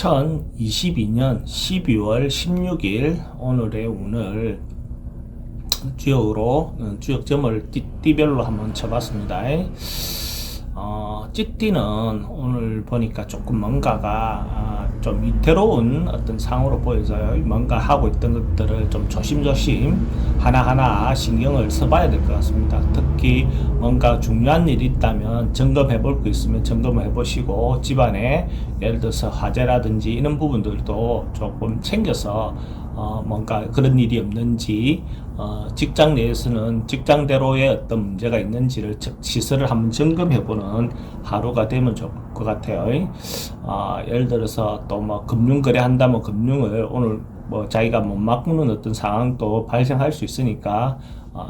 2022년 12월 16일 오늘의 운을 주역점을 띠별로 한번 쳐봤습니다. 찌띠는 오늘 보니까 조금 뭔가가 좀 위태로운 어떤 상으로 보여져요. 뭔가 하고 있던 것들을 좀 조심조심 하나하나 신경을 써봐야 될 것 같습니다. 특히 뭔가 중요한 일이 있다면 점검해 볼 거 있으면 점검을 해보시고, 집안에 예를 들어서 화재라든지 이런 부분들도 조금 챙겨서 뭔가 그런 일이 없는지, 직장 내에서는 직장대로의 어떤 문제가 있는지를 시설을 한번 점검해보는 하루가 되면 좋을 것 같아요. 예를 들어서 또 뭐 금융거래 한다면 금융을 오늘 뭐 자기가 못 막는 어떤 상황도 발생할 수 있으니까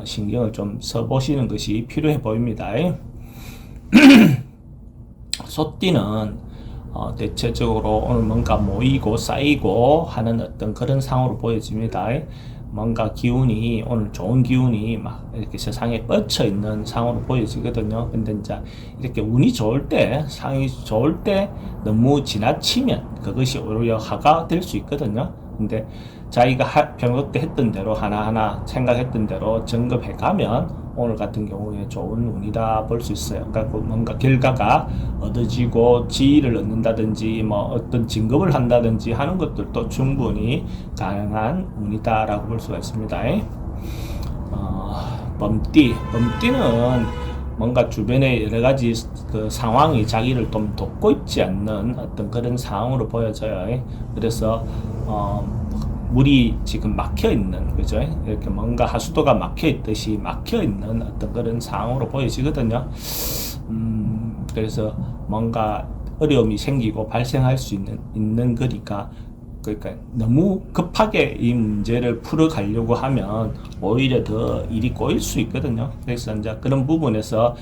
신경을 좀 써보시는 것이 필요해 보입니다. 소띠는 대체적으로 오늘 뭔가 모이고 쌓이고 하는 어떤 그런 상황으로 보여집니다. 뭔가 기운이, 오늘 좋은 기운이 막 이렇게 세상에 뻗쳐 있는 상황으로 보여지거든요. 근데 이제 이렇게 운이 좋을 때, 상황이 좋을 때 너무 지나치면 그것이 오히려 하가 될 수 있거든요. 근데 자기가 평소 때 했던 대로 하나하나 생각했던 대로 점검해 가면 오늘 같은 경우에 좋은 운이다 볼 수 있어요. 그러니까 뭔가 결과가 얻어지고 지위를 얻는다든지 뭐 어떤 진급을 한다든지 하는 것들도 충분히 가능한 운이다라고 볼 수가 있습니다. 범띠는 뭔가 주변에 여러 가지 그 상황이 자기를 좀 돕고 있지 않는 어떤 그런 상황으로 보여져요. 그래서 물이 지금 막혀 있는, 그죠? 이렇게 뭔가 하수도가 막혀 있듯이 막혀 있는 어떤 그런 상황으로 보여지거든요. 그래서 뭔가 어려움이 생기고 발생할 수 있는 거니까, 그러니까 너무 급하게 이 문제를 풀어가려고 하면 오히려 더 일이 꼬일 수 있거든요. 그래서 이제 그런 부분에서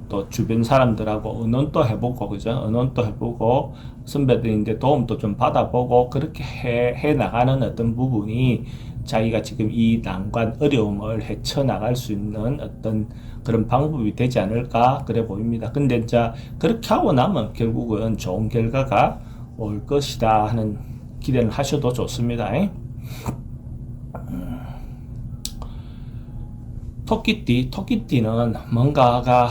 또 주변 사람들하고 의논도 해보고, 그죠? 의논도 해보고 선배들인데 도움도 좀 받아보고 그렇게 해 나가는 어떤 부분이 자기가 지금 이 난관 어려움을 헤쳐나갈 수 있는 어떤 그런 방법이 되지 않을까 그래 보입니다. 근데 이제 그렇게 하고 나면 결국은 좋은 결과가 올 것이다 하는 기대를 하셔도 좋습니다. 토끼띠는 뭔가가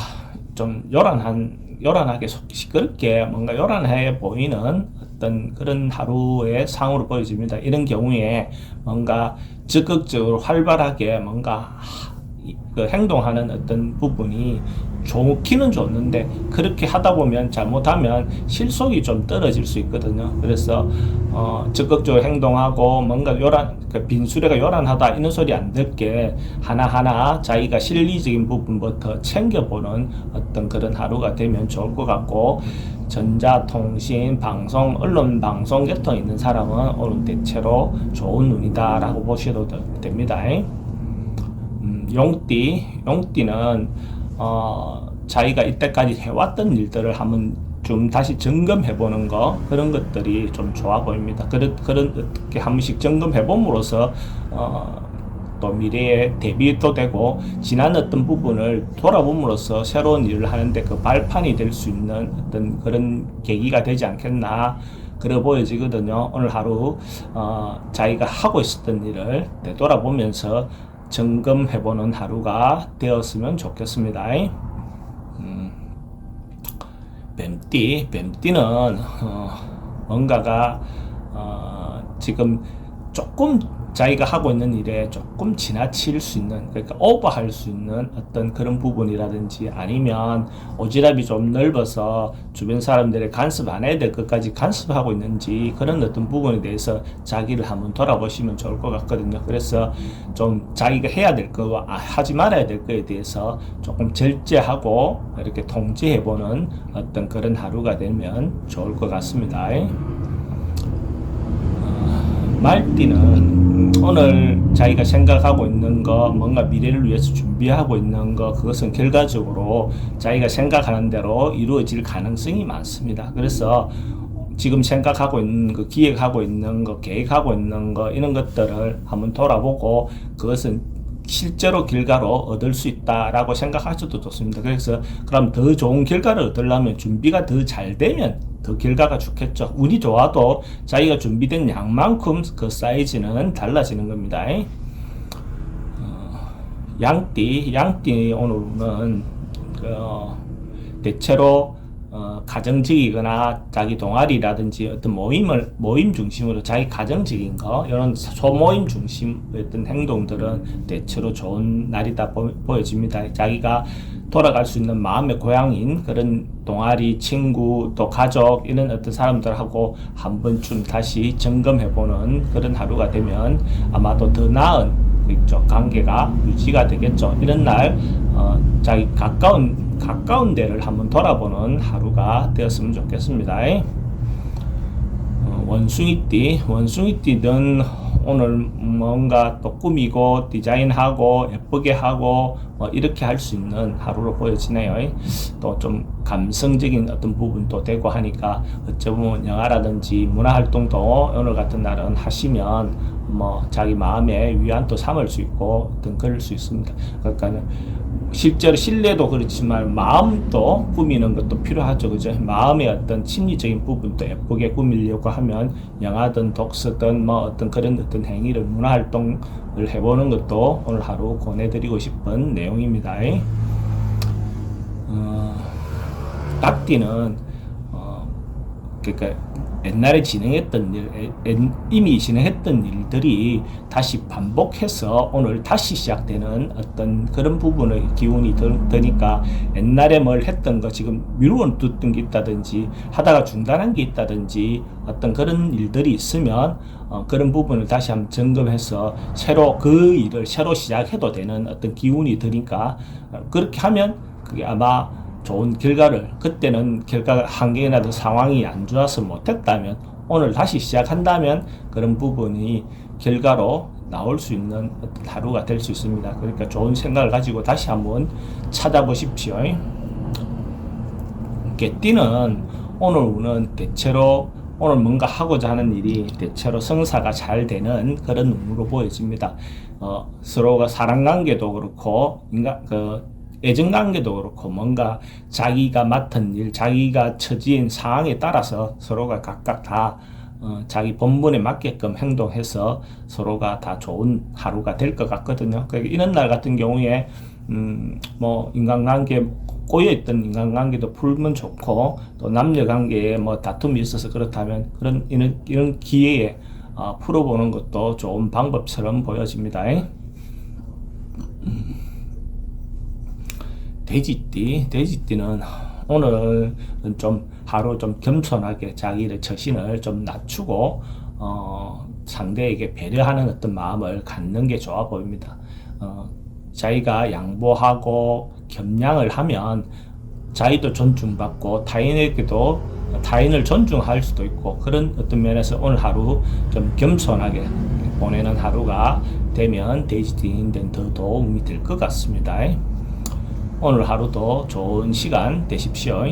좀 요란하게 시끄럽게 뭔가 요란해 보이는 어떤 그런 하루의 상으로 보여집니다. 이런 경우에 뭔가 적극적으로 활발하게 뭔가 그 행동하는 어떤 부분이 좋기는 좋는데, 그렇게 하다 보면 잘못하면 실속이 좀 떨어질 수 있거든요. 그래서 적극적으로 행동하고 뭔가 그 빈수레가 요란하다 이런 소리 안 듣게 하나하나 자기가 실리적인 부분부터 챙겨보는 어떤 그런 하루가 되면 좋을 것 같고, 전자, 통신, 방송, 언론 방송 계통 있는 사람은 오늘 대체로 좋은 운이다 라고 보셔도 됩니다. 용띠는 자기가 이때까지 해왔던 일들을 한번 좀 다시 점검해보는 거, 그런 것들이 좀 좋아 보입니다. 그런 어떻게 한 번씩 점검해봄으로써 또 미래에 대비도 되고, 지난 어떤 부분을 돌아봄으로써 새로운 일을 하는데 그 발판이 될 수 있는 어떤 그런 계기가 되지 않겠나 그래 보여지거든요. 오늘 하루 자기가 하고 있었던 일을 되돌아보면서 점검해보는 하루가 되었으면 좋겠습니다. 뱀띠는 뭔가가 지금 조금 자기가 하고 있는 일에 조금 지나칠 수 있는, 그러니까 오버할 수 있는 어떤 그런 부분이라든지, 아니면 오지랖이 좀 넓어서 주변 사람들의 간섭 안 해야 될 것까지 간섭하고 있는지, 그런 어떤 부분에 대해서 자기를 한번 돌아보시면 좋을 것 같거든요. 그래서 좀 자기가 해야 될 거와 하지 말아야 될 거에 대해서 조금 절제하고 이렇게 통제해보는 어떤 그런 하루가 되면 좋을 것 같습니다. 말띠는 오늘 자기가 생각하고 있는 거, 뭔가 미래를 위해서 준비하고 있는 거, 그것은 결과적으로 자기가 생각하는 대로 이루어질 가능성이 많습니다. 그래서 지금 생각하고 있는 거, 기획하고 있는 거, 계획하고 있는 거, 이런 것들을 한번 돌아보고 그것은 실제로 결과로 얻을 수 있다라고 생각하셔도 좋습니다. 그래서 그럼 더 좋은 결과를 얻으려면 준비가 더 잘 되면 더 결과가 좋겠죠. 운이 좋아도 자기가 준비된 양만큼 그 사이즈는 달라지는 겁니다. 양띠 오늘은 대체로 가정적이거나 자기 동아리라든지 어떤 모임 중심으로 자기 가정적인 거 이런 소모임 중심 어떤 행동들은 대체로 좋은 날이다 보여집니다. 자기가 돌아갈 수 있는 마음의 고향인 그런 동아리, 친구, 또 가족 이런 어떤 사람들하고 한 번쯤 다시 점검해보는 그런 하루가 되면 아마도 더 나은 관계가 유지가 되겠죠. 이런 날 자기 가까운 데를 한번 돌아보는 하루가 되었으면 좋겠습니다. 원숭이띠는 오늘 뭔가 또 꾸미고 디자인하고 예쁘게 하고 이렇게 할 수 있는 하루로 보여지네요. 또 좀 감성적인 어떤 부분도 되고 하니까 어쩌면 영화라든지 문화활동도 오늘 같은 날은 하시면 자기 마음의 위안도 삼을 수 있고 어떤 그럴 수 있습니다. 그러니까 실제로 실내도 그렇지만 마음도 꾸미는 것도 필요하죠. 그죠? 마음의 어떤 심리적인 부분도 예쁘게 꾸미려고 하면 영화든 독서든 어떤 그런 어떤 행위를 문화활동을 해보는 것도 오늘 하루 권해드리고 싶은 내용입니다. 닭띠는 그러니까 옛날에 이미 진행했던 일들이 다시 반복해서 오늘 다시 시작되는 어떤 그런 부분의 기운이 드니까 옛날에 뭘 했던 거 지금 미루어 뒀던 게 있다든지 하다가 중단한 게 있다든지 어떤 그런 일들이 있으면 그런 부분을 다시 한번 점검해서 그 일을 새로 시작해도 되는 어떤 기운이 드니까 그렇게 하면 그게 아마 좋은 결과를 그때는 결과 환경이나 상황이 안 좋아서 못했다면 오늘 다시 시작한다면 그런 부분이 결과로 나올 수 있는 어떤 하루가 될 수 있습니다. 그러니까 좋은 생각을 가지고 다시 한번 찾아보십시오. 개띠는 오늘 운은 대체로 오늘 뭔가 하고자 하는 일이 대체로 성사가 잘 되는 그런 운으로 보여집니다. 서로가 사랑관계도 그렇고 애정관계도 그렇고 뭔가 자기가 맡은 일, 자기가 처지인 상황에 따라서 서로가 각각 다 자기 본분에 맞게끔 행동해서 서로가 다 좋은 하루가 될 것 같거든요. 그러니까 이런 날 같은 경우에 인간관계 꼬여있던 인간관계도 풀면 좋고 또 남녀관계에 다툼이 있어서 그렇다면 이런 기회에 풀어보는 것도 좋은 방법처럼 보여집니다. 돼지띠는 오늘은 좀 하루 좀 겸손하게 자기의 처신을 좀 낮추고 상대에게 배려하는 어떤 마음을 갖는 게 좋아 보입니다. 자기가 양보하고 겸양을 하면 자기도 존중받고 타인을 존중할 수도 있고 그런 어떤 면에서 오늘 하루 좀 겸손하게 보내는 하루가 되면 돼지띠인데는 더 도움이 될 것 같습니다. 오늘 하루도 좋은 시간 되십시오.